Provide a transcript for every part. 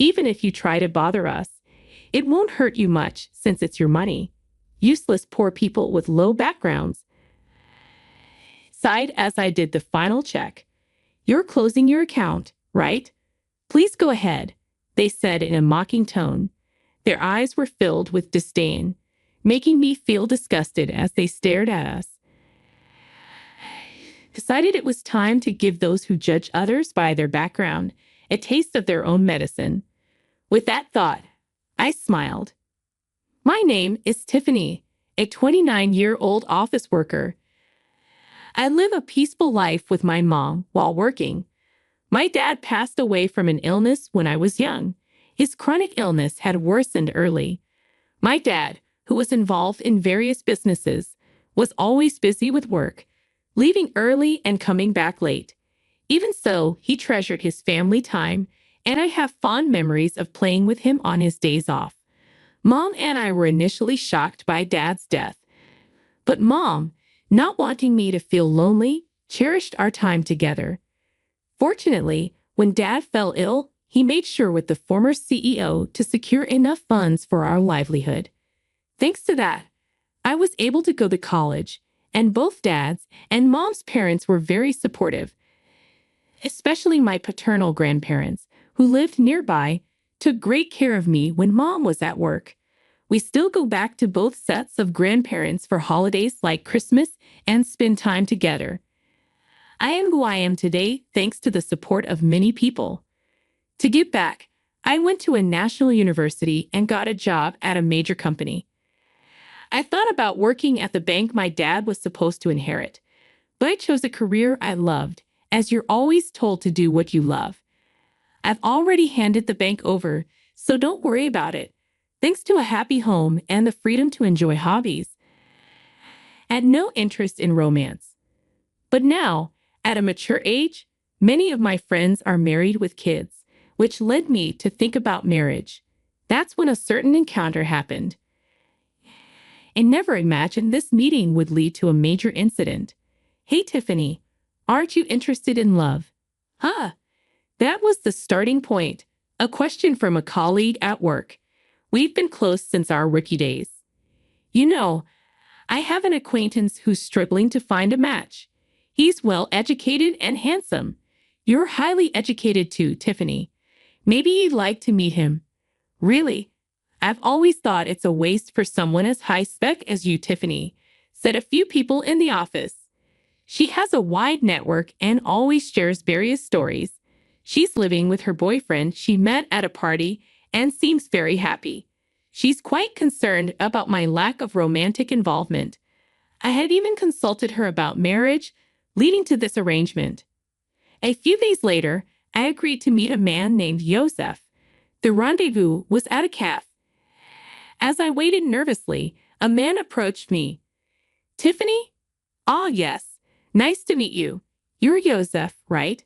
Even if you try to bother us, it won't hurt you much since it's your money. Useless poor people with low backgrounds. Sighed as I did the final check. You're closing your account, right? Please go ahead, they said in a mocking tone. Their eyes were filled with disdain, making me feel disgusted as they stared at us. Decided it was time to give those who judge others by their background a taste of their own medicine. With that thought, I smiled. My name is Tiffany, a 29-year-old office worker. I live a peaceful life with my mom while working. My dad passed away from an illness when I was young. His chronic illness had worsened early. My dad, who was involved in various businesses, was always busy with work, leaving early and coming back late. Even so, he treasured his family time, and I have fond memories of playing with him on his days off. Mom and I were initially shocked by Dad's death, but Mom, not wanting me to feel lonely, cherished our time together. Fortunately, when Dad fell ill, he made sure with the former CEO to secure enough funds for our livelihood. Thanks to that, I was able to go to college, and both Dad's and Mom's parents were very supportive, especially my paternal grandparents, who lived nearby, took great care of me when Mom was at work. We still go back to both sets of grandparents for holidays like Christmas and spend time together. I am who I am today thanks to the support of many people. To give back, I went to a national university and got a job at a major company. I thought about working at the bank my dad was supposed to inherit, but I chose a career I loved, as you're always told to do what you love. I've already handed the bank over, so don't worry about it. Thanks to a happy home and the freedom to enjoy hobbies. I had no interest in romance. But now, at a mature age, many of my friends are married with kids, which led me to think about marriage. That's when a certain encounter happened. I never imagined this meeting would lead to a major incident. Hey, Tiffany, aren't you interested in love? Huh? That was the starting point. A question from a colleague at work. We've been close since our rookie days. You know, I have an acquaintance who's struggling to find a match. He's well-educated and handsome. You're highly educated too, Tiffany. Maybe you'd like to meet him. Really? I've always thought it's a waste for someone as high-spec as you, Tiffany, said a few people in the office. She has a wide network and always shares various stories. She's living with her boyfriend she met at a party and seems very happy. She's quite concerned about my lack of romantic involvement. I had even consulted her about marriage, leading to this arrangement. A few days later, I agreed to meet a man named Joseph. The rendezvous was at a cafe. As I waited nervously, a man approached me. Tiffany? Ah, yes. Nice to meet you. You're Joseph, right?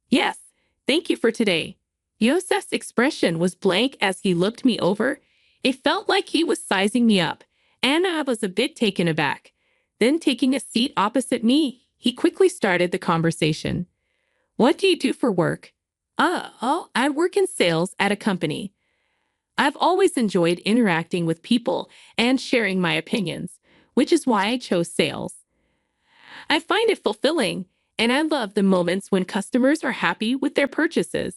Yes. Thank you for today. Joseph's expression was blank as he looked me over. It felt like he was sizing me up, and I was a bit taken aback. Then, taking a seat opposite me, he quickly started the conversation. What do you do for work? I work in sales at a company. I've always enjoyed interacting with people and sharing my opinions, which is why I chose sales. I find it fulfilling, and I love the moments when customers are happy with their purchases.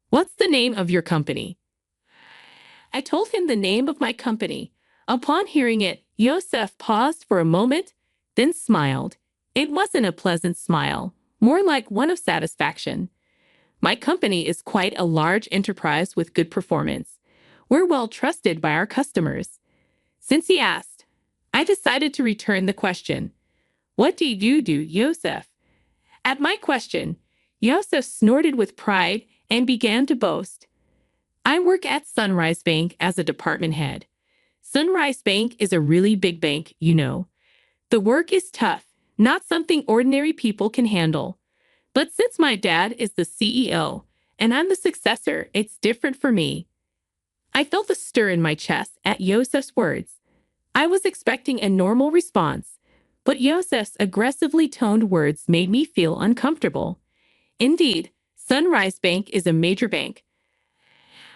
What's the name of your company? I told him the name of my company. Upon hearing it, Joseph paused for a moment, then smiled. It wasn't a pleasant smile, more like one of satisfaction. My company is quite a large enterprise with good performance. We're well trusted by our customers. Since he asked, I decided to return the question. What do you do, Joseph? At my question, Joseph snorted with pride and began to boast. I work at Sunrise Bank as a department head. Sunrise Bank is a really big bank, you know. The work is tough, not something ordinary people can handle. But since my dad is the CEO and I'm the successor, it's different for me. I felt a stir in my chest at Joseph's words. I was expecting a normal response, but Joseph's aggressively toned words made me feel uncomfortable. Indeed, Sunrise Bank is a major bank.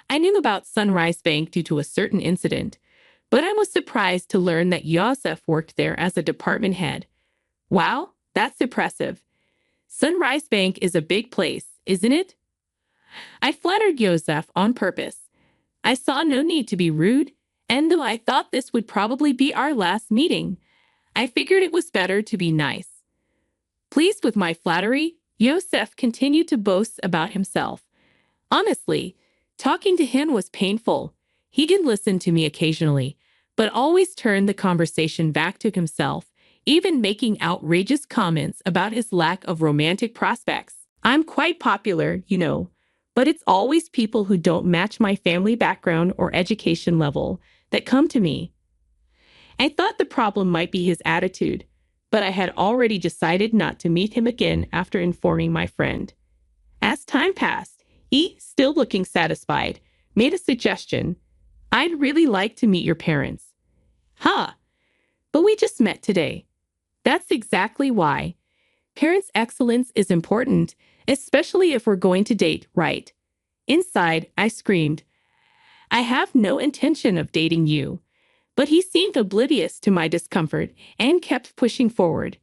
I knew about Sunrise Bank due to a certain incident, but I was surprised to learn that Yosef worked there as a department head. Wow, that's impressive. Sunrise Bank is a big place, isn't it? I flattered Yosef on purpose. I saw no need to be rude, and though I thought this would probably be our last meeting, I figured it was better to be nice. Pleased with my flattery, Yosef continued to boast about himself. Honestly, talking to him was painful. He did listen to me occasionally, but always turned the conversation back to himself, even making outrageous comments about his lack of romantic prospects. I'm quite popular, but it's always people who don't match my family background or education level that come to me. I thought the problem might be his attitude, but I had already decided not to meet him again after informing my friend. As time passed, he, still looking satisfied, made a suggestion. I'd really like to meet your parents. Huh, but we just met today. That's exactly why. Parents' excellence is important, especially if we're going to date, right? Inside, I screamed, I have no intention of dating you. But he seemed oblivious to my discomfort and kept pushing forward.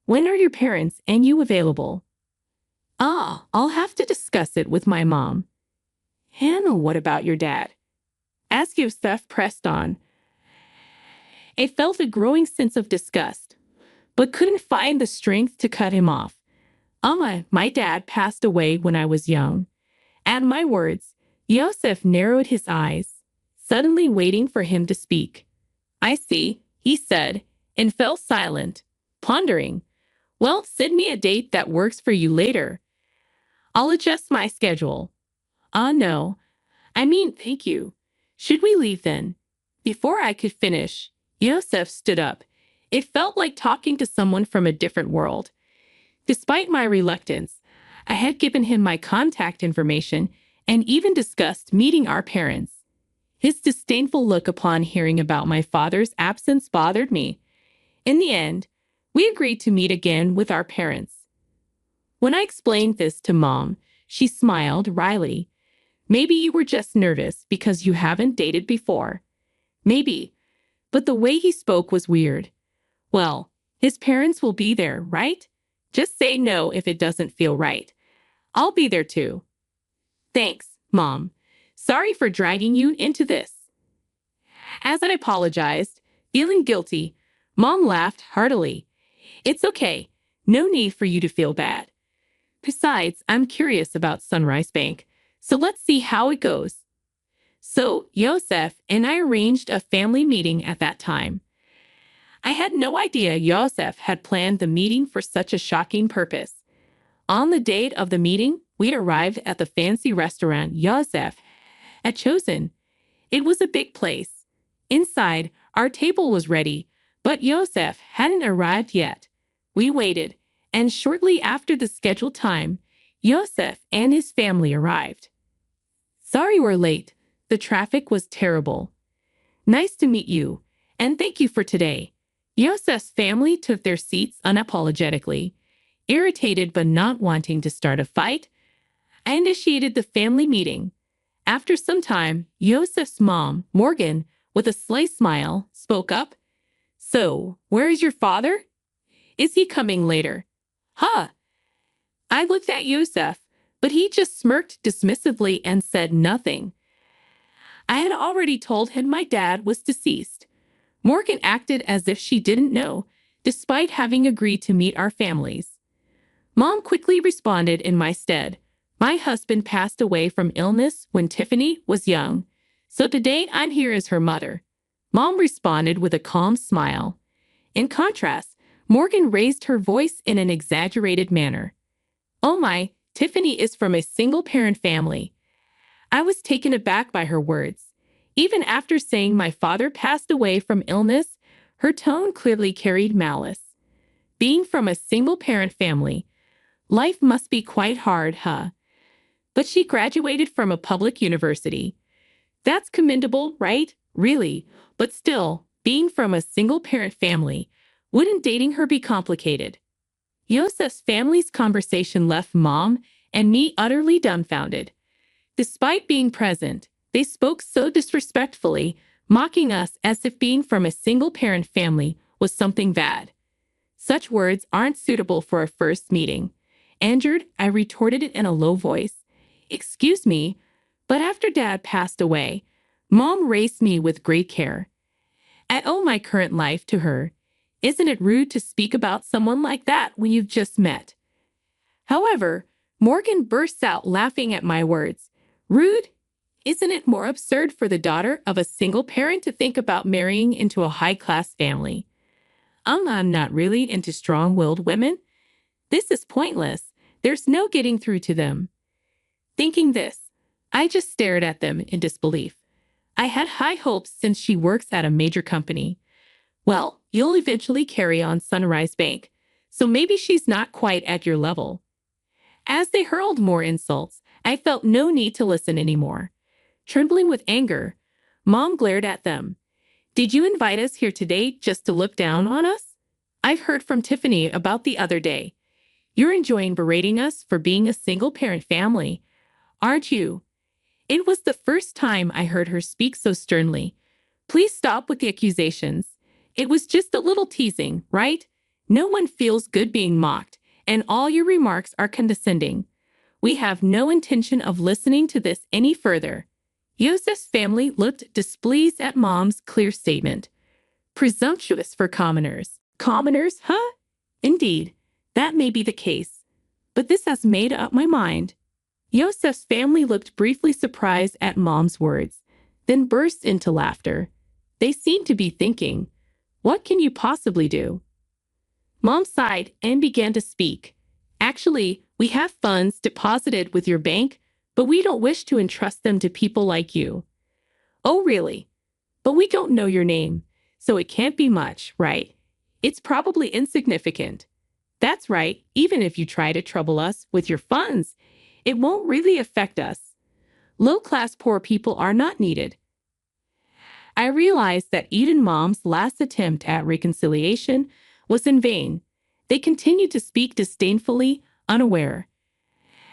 When are your parents and you available? I'll have to discuss it with my mom. Hannah, what about your dad? As Yosef pressed on, I felt a growing sense of disgust, but couldn't find the strength to cut him off. My dad passed away when I was young. At my words, Yosef narrowed his eyes, suddenly waiting for him to speak. I see, he said, and fell silent, pondering. Well, send me a date that works for you later. I'll adjust my schedule. No. Thank you. Should we leave then? Before I could finish, Yosef stood up. It felt like talking to someone from a different world. Despite my reluctance, I had given him my contact information and even discussed meeting our parents. His disdainful look upon hearing about my father's absence bothered me. In the end, we agreed to meet again with our parents. When I explained this to Mom, she smiled wryly. Maybe you were just nervous because you haven't dated before. Maybe, but the way he spoke was weird. Well, his parents will be there, right? Just say no if it doesn't feel right. I'll be there too. Thanks, Mom. Sorry for dragging you into this. As I apologized, feeling guilty, Mom laughed heartily. It's okay. No need for you to feel bad. Besides, I'm curious about Sunrise Bank, so let's see how it goes. So, Yosef and I arranged a family meeting at that time. I had no idea Yosef had planned the meeting for such a shocking purpose. On the date of the meeting, we arrived at the fancy restaurant Yosef had chosen. It was a big place. Inside, our table was ready, but Yosef hadn't arrived yet. We waited, and shortly after the scheduled time, Yosef and his family arrived. Sorry we're late. The traffic was terrible. Nice to meet you, and thank you for today. Yosef's family took their seats unapologetically. Irritated but not wanting to start a fight, I initiated the family meeting. After some time, Yosef's mom, Morgan, with a sly smile, spoke up. So, where is your father? Is he coming later? Huh. I looked at Yosef, but he just smirked dismissively and said nothing. I had already told him my dad was deceased. Morgan acted as if she didn't know, despite having agreed to meet our families. Mom quickly responded in my stead. My husband passed away from illness when Tiffany was young, so today I'm here as her mother. Mom responded with a calm smile. In contrast, Morgan raised her voice in an exaggerated manner. Oh my, Tiffany is from a single-parent family. I was taken aback by her words. Even after saying my father passed away from illness, her tone clearly carried malice. Being from a single-parent family, life must be quite hard, huh? But she graduated from a public university. That's commendable, right? Really. But still, being from a single-parent family, wouldn't dating her be complicated? Yosef's family's conversation left Mom and me utterly dumbfounded. Despite being present, They spoke so disrespectfully, mocking us as if being from a single-parent family was something bad. Such words aren't suitable for a first meeting. Angered, I retorted it in a low voice. Excuse me, but after Dad passed away, Mom raised me with great care. I owe my current life to her. Isn't it rude to speak about someone like that when you've just met? However, Morgan bursts out laughing at my words. Rude? Isn't it more absurd for the daughter of a single parent to think about marrying into a high-class family? I'm not really into strong-willed women. This is pointless. There's no getting through to them. Thinking this, I just stared at them in disbelief. I had high hopes since she works at a major company. Well, you'll eventually carry on Sunrise Bank, so maybe she's not quite at your level. As they hurled more insults, I felt no need to listen anymore. Trembling with anger, Mom glared at them. Did you invite us here today just to look down on us? I've heard from Tiffany about the other day. You're enjoying berating us for being a single-parent family, aren't you? It was the first time I heard her speak so sternly. Please stop with the accusations. It was just a little teasing, right? No one feels good being mocked, and all your remarks are condescending. We have no intention of listening to this any further. Yosef's family looked displeased at Mom's clear statement. Presumptuous for commoners. Commoners, huh? Indeed, that may be the case. But this has made up my mind. Yosef's family looked briefly surprised at Mom's words, then burst into laughter. They seemed to be thinking, what can you possibly do? Mom sighed and began to speak. Actually, we have funds deposited with your bank, but we don't wish to entrust them to people like you. Oh, really? But we don't know your name, so it can't be much, right? It's probably insignificant. That's right, even if you try to trouble us with your funds, it won't really affect us. Low-class poor people are not needed. I realized that Eden Mom's last attempt at reconciliation was in vain. They continued to speak disdainfully, unaware.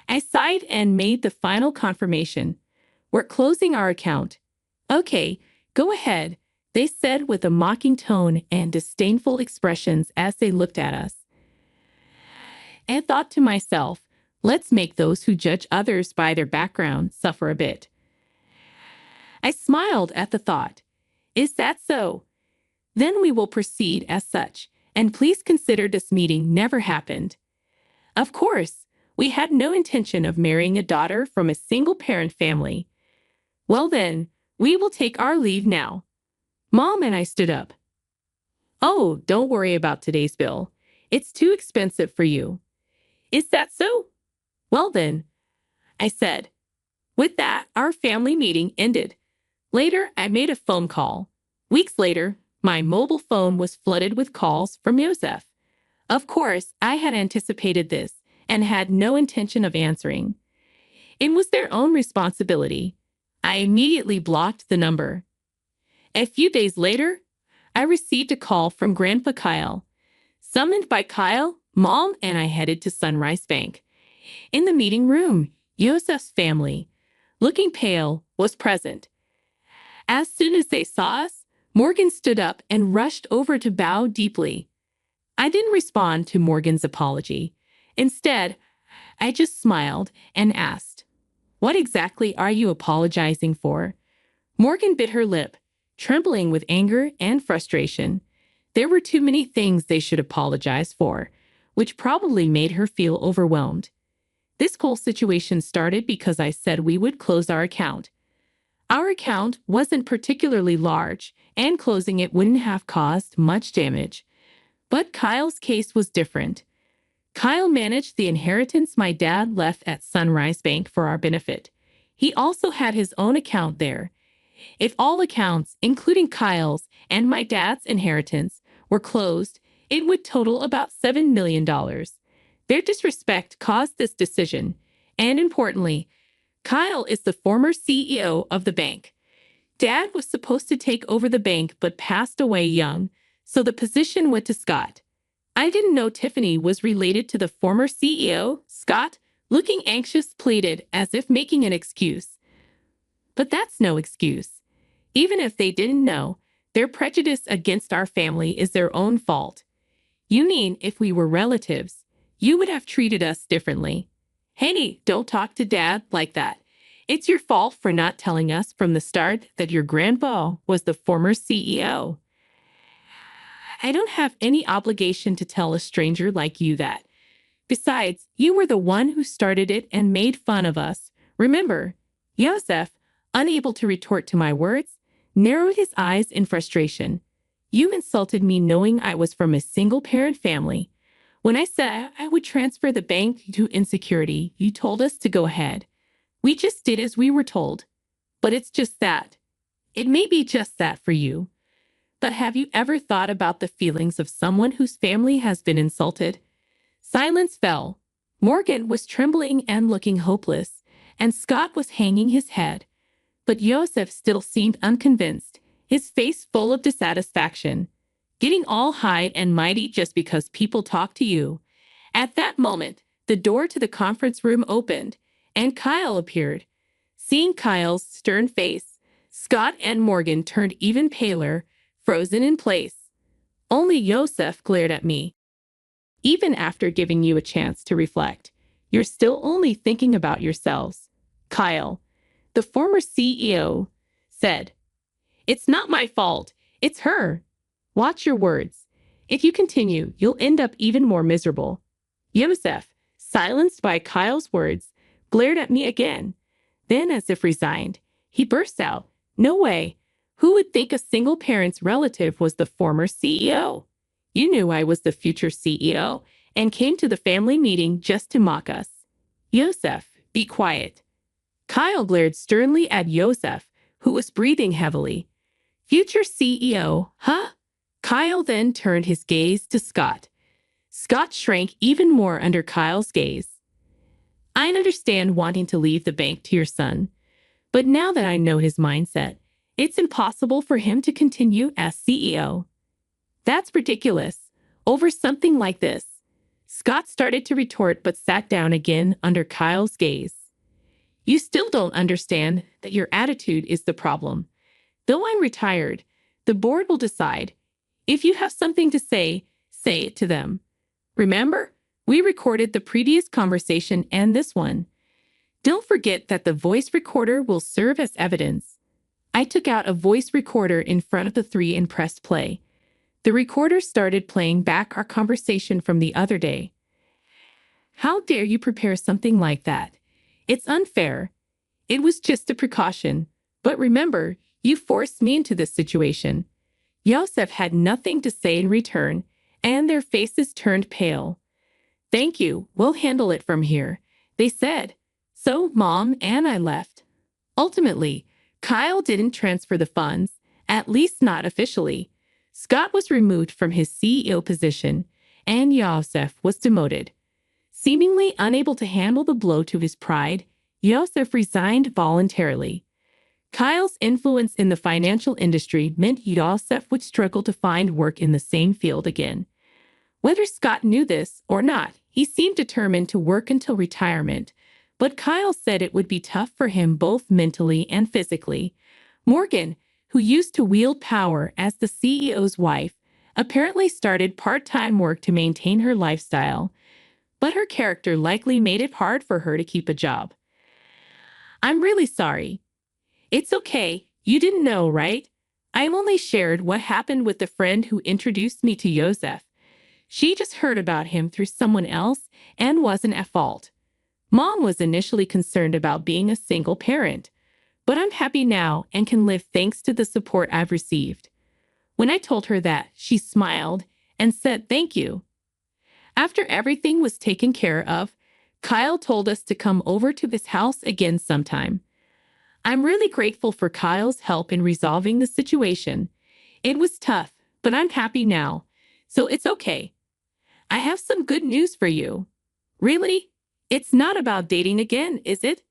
I sighed and made the final confirmation. We're closing our account. Okay, go ahead, they said with a mocking tone and disdainful expressions as they looked at us. I thought to myself, let's make those who judge others by their background suffer a bit. I smiled at the thought. Is that so? Then we will proceed as such, and please consider this meeting never happened. Of course, we had no intention of marrying a daughter from a single-parent family. Well then, we will take our leave now. Mom and I stood up. Oh, don't worry about today's bill. It's too expensive for you. Is that so? Well then, I said. With that, our family meeting ended. Later, I made a phone call. Weeks later, my mobile phone was flooded with calls from Yosef. Of course, I had anticipated this and had no intention of answering. It was their own responsibility. I immediately blocked the number. A few days later, I received a call from Grandpa Kyle. Summoned by Kyle, Mom and I headed to Sunrise Bank. In the meeting room, Yosef's family, looking pale, was present. As soon as they saw us, Morgan stood up and rushed over to bow deeply. I didn't respond to Morgan's apology. Instead, I just smiled and asked, "What exactly are you apologizing for?" Morgan bit her lip, trembling with anger and frustration. There were too many things they should apologize for, which probably made her feel overwhelmed. This whole situation started because I said we would close our account. Our account wasn't particularly large, and closing it wouldn't have caused much damage. But Kyle's case was different. Kyle managed the inheritance my dad left at Sunrise Bank for our benefit. He also had his own account there. If all accounts, including Kyle's and my dad's inheritance, were closed, it would total about $7 million. Their disrespect caused this decision, and importantly, Kyle is the former CEO of the bank. Dad was supposed to take over the bank but passed away young, so the position went to Scott. I didn't know Tiffany was related to the former CEO, Scott, looking anxious, pleaded as if making an excuse. But that's no excuse. Even if they didn't know, their prejudice against our family is their own fault. You mean if we were relatives, you would have treated us differently. Hey, don't talk to Dad like that. It's your fault for not telling us from the start that your grandpa was the former CEO. I don't have any obligation to tell a stranger like you that. Besides, you were the one who started it and made fun of us. Remember? Yosef, unable to retort to my words, narrowed his eyes in frustration. You insulted me knowing I was from a single-parent family. When I said I would transfer the bank to insecurity, you told us to go ahead. We just did as we were told. But it's just that. It may be just that for you. But have you ever thought about the feelings of someone whose family has been insulted? Silence fell. Morgan was trembling and looking hopeless, and Scott was hanging his head. But Yosef still seemed unconvinced, his face full of dissatisfaction. Getting all high and mighty just because people talk to you. At that moment, the door to the conference room opened, and Kyle appeared. Seeing Kyle's stern face, Scott and Morgan turned even paler, frozen in place. Only Yosef glared at me. Even after giving you a chance to reflect, you're still only thinking about yourselves. Kyle, the former CEO, said, It's not my fault. It's her. Watch your words. If you continue, you'll end up even more miserable. Yosef, silenced by Kyle's words, glared at me again. Then, as if resigned, he burst out, No way. Who would think a single parent's relative was the former CEO? You knew I was the future CEO and came to the family meeting just to mock us. Yosef, be quiet. Kyle glared sternly at Yosef, who was breathing heavily. Future CEO, huh? Kyle then turned his gaze to Scott. Scott shrank even more under Kyle's gaze. I understand wanting to leave the bank to your son, but now that I know his mindset, it's impossible for him to continue as CEO. That's ridiculous. Over something like this. Scott started to retort but sat down again under Kyle's gaze. You still don't understand that your attitude is the problem. Though I'm retired, the board will decide. If you have something to say it to them. Remember, we recorded the previous conversation and this one. Don't forget that the voice recorder will serve as evidence. I took out a voice recorder in front of the three and pressed play. The recorder started playing back our conversation from the other day. How dare you prepare something like that? It's unfair. It was just a precaution. But remember, you forced me into this situation. Yosef had nothing to say in return, and their faces turned pale. Thank you, we'll handle it from here, they said. So Mom and I left. Ultimately, Kyle didn't transfer the funds, at least not officially. Scott was removed from his CEO position, and Yosef was demoted. Seemingly unable to handle the blow to his pride, Yosef resigned voluntarily. Kyle's influence in the financial industry meant Yosef would struggle to find work in the same field again. Whether Scott knew this or not, he seemed determined to work until retirement, but Kyle said it would be tough for him both mentally and physically. Morgan, who used to wield power as the CEO's wife, apparently started part-time work to maintain her lifestyle, but her character likely made it hard for her to keep a job. I'm really sorry. It's okay. You didn't know, right? I only shared what happened with the friend who introduced me to Yosef. She just heard about him through someone else and wasn't at fault. Mom was initially concerned about being a single parent, but I'm happy now and can live thanks to the support I've received. When I told her that, she smiled and said thank you. After everything was taken care of, Kyle told us to come over to this house again sometime. I'm really grateful for Kyle's help in resolving the situation. It was tough, but I'm happy now, so it's okay. I have some good news for you. Really? It's not about dating again, is it?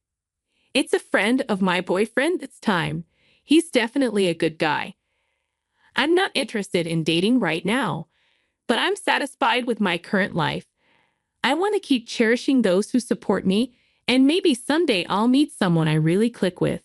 It's a friend of my boyfriend this time. He's definitely a good guy. I'm not interested in dating right now, but I'm satisfied with my current life. I want to keep cherishing those who support me, and maybe someday I'll meet someone I really click with.